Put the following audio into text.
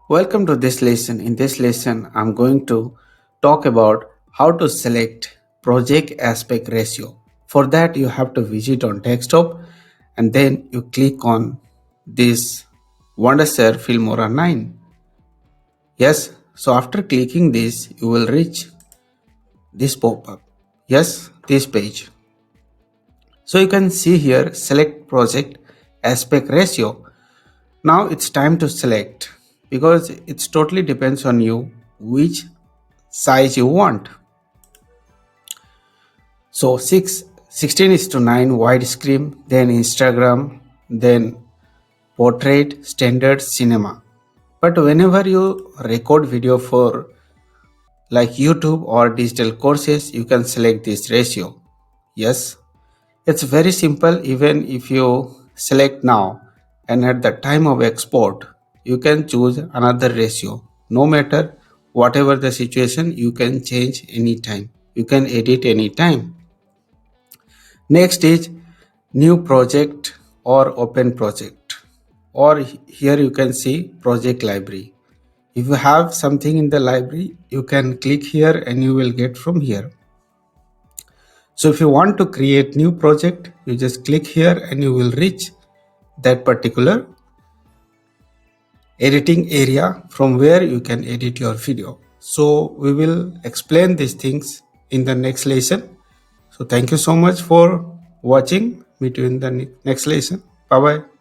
Welcome to this lesson. In this lesson, I'm going to talk about how to select project aspect ratio. For that, you have to visit on desktop and then you click on this Wondershare Filmora 9. Yes, so after clicking this, you will reach this pop-up. Yes, this page. So you can see here select project aspect ratio. Now it's time to select because it's totally depends on you which size you want. So 16 is to 9 widescreen, then Instagram, then portrait, standard, cinema. But whenever you record video for like YouTube or digital courses, you can select this ratio. Yes, it's very simple. Even if you select now and at the time of export, you can choose another ratio. No matter whatever the situation, you can change anytime. You can edit anytime. Next is new project or open project. Or here you can see project library. If you have something in the library, you can click here and you will get from here. So if you want to create new project, you just click here and you will reach that particular editing area from where you can edit your video. So we will explain these things in the next lesson. So thank you so much for watching. Meet you in the next lesson. Bye bye.